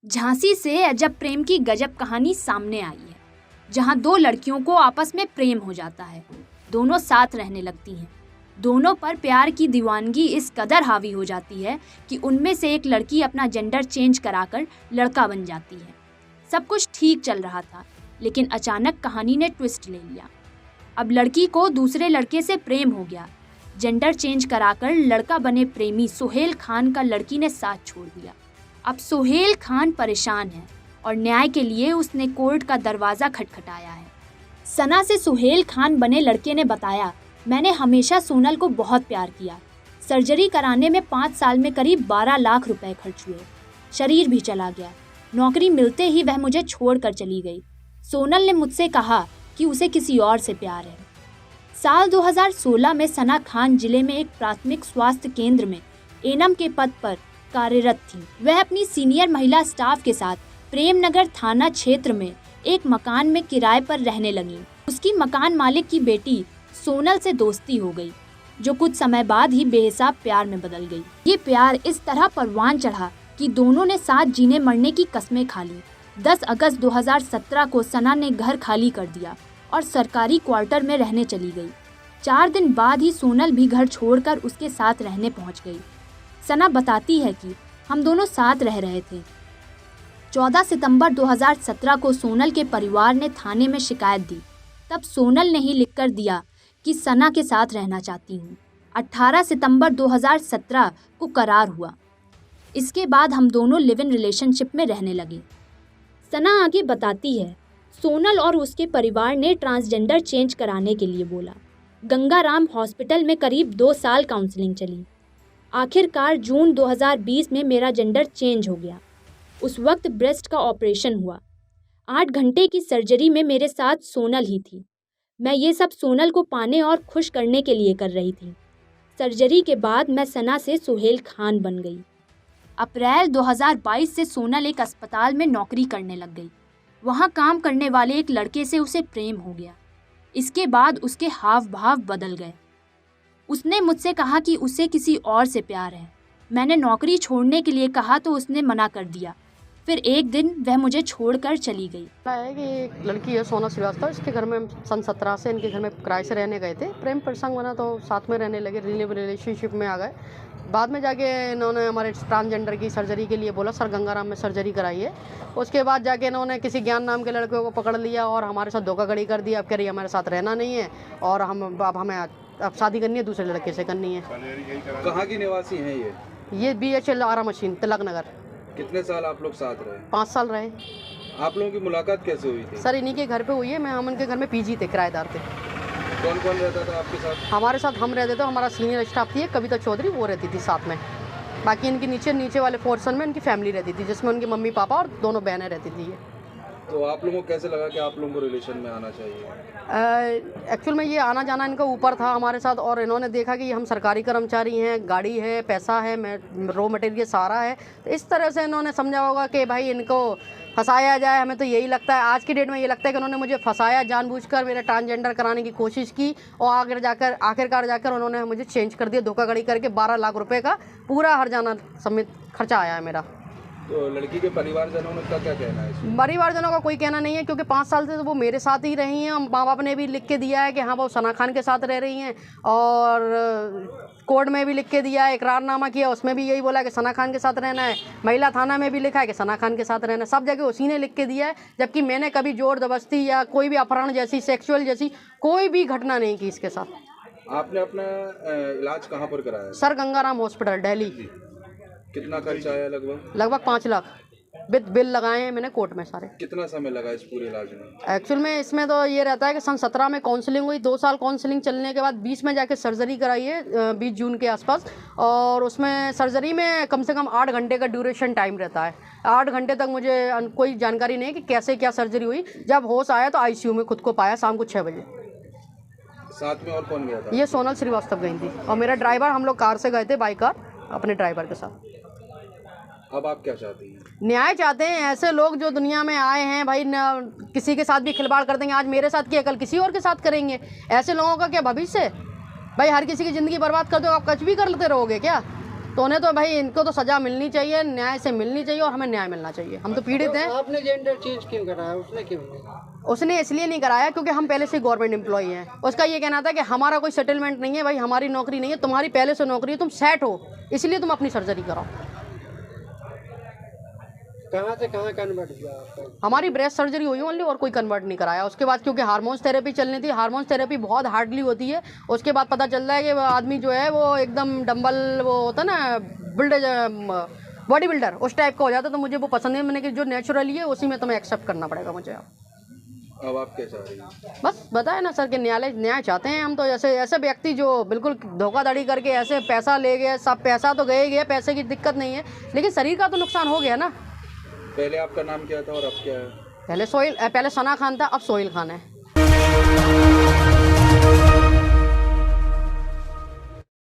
झांसी से अजब प्रेम की गजब कहानी सामने आई है, जहां दो लड़कियों को आपस में प्रेम हो जाता है। दोनों साथ रहने लगती हैं। दोनों पर प्यार की दीवानगी इस कदर हावी हो जाती है कि उनमें से एक लड़की अपना जेंडर चेंज कराकर लड़का बन जाती है। सब कुछ ठीक चल रहा था, लेकिन अचानक कहानी ने ट्विस्ट ले लिया। अब लड़की को दूसरे लड़के से प्रेम हो गया। जेंडर चेंज कराकर लड़का बने प्रेमी सुहेल खान का लड़की ने साथ छोड़ दिया। अब सुहेल खान परेशान है और न्याय के लिए उसने कोर्ट का दरवाज़ा खटखटाया है। सना से सुहेल खान बने लड़के ने बताया, मैंने हमेशा सोनल को बहुत प्यार किया। सर्जरी कराने में 5 साल में करीब 12 लाख रुपए खर्च हुए। शरीर भी चला गया। नौकरी मिलते ही वह मुझे छोड़कर चली गई। सोनल ने मुझसे कहा कि उसे किसी और से प्यार है। साल 2016 में सना खान जिले में एक प्राथमिक स्वास्थ्य केंद्र में एनएम के पद पर कार्यरत थी। वह अपनी सीनियर महिला स्टाफ के साथ प्रेमनगर थाना क्षेत्र में एक मकान में किराए पर रहने लगी। उसकी मकान मालिक की बेटी सोनल से दोस्ती हो गई, जो कुछ समय बाद ही बेहिसाब प्यार में बदल गई। ये प्यार इस तरह परवान चढ़ा कि दोनों ने साथ जीने मरने की कस्में खा ली। 10 अगस्त 2017 को सना ने घर खाली कर दिया और सरकारी क्वार्टर में रहने चली गई। 4 दिन बाद ही सोनल भी घर छोड़कर उसके साथ रहने पहुंच गई। सना बताती है कि हम दोनों साथ रह रहे थे। 14 सितंबर 2017 को सोनल के परिवार ने थाने में शिकायत दी। तब सोनल ने ही लिखकर दिया कि सना के साथ रहना चाहती हूँ। 18 सितंबर 2017 को करार हुआ। इसके बाद हम दोनों लिव इन रिलेशनशिप में रहने लगे। सना आगे बताती है, सोनल और उसके परिवार ने ट्रांसजेंडर चेंज कराने के लिए बोला। गंगाराम हॉस्पिटल में करीब 2 साल काउंसलिंग चली। आखिरकार जून 2020 में मेरा जेंडर चेंज हो गया। उस वक्त ब्रेस्ट का ऑपरेशन हुआ। 8 घंटे की सर्जरी में मेरे साथ सोनल ही थी। मैं ये सब सोनल को पाने और खुश करने के लिए कर रही थी। सर्जरी के बाद मैं सना से सुहेल खान बन गई। अप्रैल 2022 से सोनल एक अस्पताल में नौकरी करने लग गई। वहाँ काम करने वाले एक लड़के से उसे प्रेम हो गया। इसके बाद उसके हाव भाव बदल गए। उसने मुझसे कहा कि उसे किसी और से प्यार है। मैंने नौकरी छोड़ने के लिए कहा तो उसने मना कर दिया। फिर एक दिन वह मुझे छोड़कर चली गई। है कि एक लड़की है सोना श्रीवास्तव, इसके घर में सन 17 से इनके घर में किराए से रहने गए थे। प्रेम प्रसंग बना तो साथ में रहने लगे, रिलेशनशिप में आ गए। बाद में जाके इन्होंने हमारे ट्रांसजेंडर की सर्जरी के लिए बोला, सर गंगाराम में सर्जरी कराई है। उसके बाद जाके इन्होंने किसी ज्ञान नाम के लड़के को पकड़ लिया और हमारे साथ धोखाधड़ी कर दिया। अब कह रही हमारे साथ रहना नहीं है और अब हमें अब शादी करनी है, दूसरे लड़के से करनी है। कहाँ की निवासी हैं ये BHL आरा मशीन, तिलक नगर। कितने साल आप लोग साथ रहे? 5 साल रहे। आप लोगों की मुलाकात कैसे हुई थी? सर इन्हीं के घर पे हुई है। हम उनके घर में PG थे, किराएदार थे। कौन कौन रहता था आपके साथ? हमारे साथ हम रहते थे, हमारा सीनियर स्टाफ थी कविता चौधरी, वो रहती थी साथ में। बाकी इनके नीचे वाले पोर्शन में इनकी फैमिली रहती थी, जिसमें उनकी मम्मी पापा और दोनों बहनें रहती थी। तो आप लोगों को कैसे लगा कि आप लोगों को रिलेशन में आना चाहिए? एक्चुअल में ये आना जाना इनका ऊपर था हमारे साथ, और इन्होंने देखा कि हम सरकारी कर्मचारी हैं, गाड़ी है, पैसा है, रॉ मटेरियल सारा है। तो इस तरह से इन्होंने समझा होगा कि भाई इनको फंसाया जाए। हमें तो यही लगता है, आज की डेट में ये लगता है कि उन्होंने मुझे फंसाया, जानबूझकर मेरा ट्रांसजेंडर कराने की कोशिश की और आखिरकार जाकर उन्होंने मुझे चेंज कर दिया धोखाधड़ी करके। 12 लाख रुपए का पूरा हर्जाना समेत खर्चा आया है मेरा। तो लड़की के परिवारजनों का क्या कहना है? परिवारजनों का कोई कहना नहीं है, क्योंकि 5 साल से तो वो मेरे साथ ही रही हैं। माँ बाप ने भी लिख के दिया है कि हाँ वो सना खान के साथ रह रही हैं, और कोर्ट में भी लिख के दिया है, इकरारनामा किया, उसमें भी यही बोला कि सना खान के साथ रहना है। महिला थाना में भी लिखा है कि सना खान के साथ रहना है। सब जगह उसी ने लिख के दिया है, जबकि मैंने कभी जोर जबरदस्ती या कोई भी अपहरण जैसी, सेक्सुअल जैसी कोई भी घटना नहीं की इसके साथ। आपने अपना इलाज कहाँ पर कराया? Sir Gangaram hospital, Delhi. कितना खर्चा आया? लगभग 5 लाख विद बिल लगाए हैं मैंने कोर्ट में सारे। कितना समय लगा इस पूरे इलाज में? एक्चुअल में इसमें तो ये रहता है कि सन 17 में काउंसलिंग हुई, 2 साल काउंसलिंग चलने के बाद 20 में जाके सर्जरी कराई है, 20 जून के आसपास। और उसमें सर्जरी में कम से कम 8 घंटे का ड्यूरेशन टाइम रहता है। 8 घंटे तक मुझे कोई जानकारी नहीं कि कैसे क्या सर्जरी हुई। जब होश आया तो ICU में खुद को पाया शाम को 6 बजे। साथ में और कौन गया था? ये सोनल श्रीवास्तव गई थी और मेरा ड्राइवर। हम लोग कार से गए थे, बाई कार, अपने ड्राइवर के साथ। अब आप क्या चाहती हैं? न्याय चाहते हैं। ऐसे लोग जो दुनिया में आए हैं भाई, किसी के साथ भी खिलवाड़ कर देंगे। आज मेरे साथ किया, कल किसी और के साथ करेंगे। ऐसे लोगों का क्या भविष्य है भाई? हर किसी की ज़िंदगी बर्बाद कर दो, आप कुछ भी कर लेते रहोगे क्या? तो उन्हें तो भाई इनको तो सज़ा मिलनी चाहिए, न्याय से मिलनी चाहिए और हमें न्याय मिलना चाहिए। हम तो पीड़ित हैं। आपने जेंडर चेंज क्यों कराया, उसने क्यों नहीं? उसने इसलिए नहीं कराया क्योंकि हम पहले से गवर्नमेंट एम्प्लॉय हैं। उसका ये कहना था कि हमारा कोई सेटलमेंट नहीं है भाई, हमारी नौकरी नहीं है, तुम्हारी पहले से नौकरी है, तुम सेट हो, इसलिए तुम अपनी सर्जरी कराओ। कहाँ से कहाँ कन्वर्ट किया आपका? हमारी ब्रेस्ट सर्जरी हुई ओनली, और कोई कन्वर्ट नहीं कराया। उसके बाद क्योंकि हार्मोन्स थेरेपी चलनी थी, हार्मोन्स थेरेपी बहुत हार्डली होती है। उसके बाद पता चल रहा है कि वो आदमी जो है वो एकदम डंबल, वो होता है ना बॉडी बिल्डर, उस टाइप का हो जाता। तो मुझे वो पसंद है, मैंने कि जो नेचुरली है उसी में तुम्हें एक्सेप्ट करना पड़ेगा मुझे। अब आप क्या चाह रही हैं? बस बताए ना सर कि न्याय चाहते हैं हम तो। ऐसे व्यक्ति जो बिल्कुल धोखाधड़ी करके ऐसे पैसा ले गए, सब पैसा तो गए गया, पैसे की दिक्कत नहीं है, लेकिन शरीर का तो नुकसान हो गया ना। पहले आपका नाम क्या था और अब क्या है? पहले सना खान था, अब सोहेल खान है।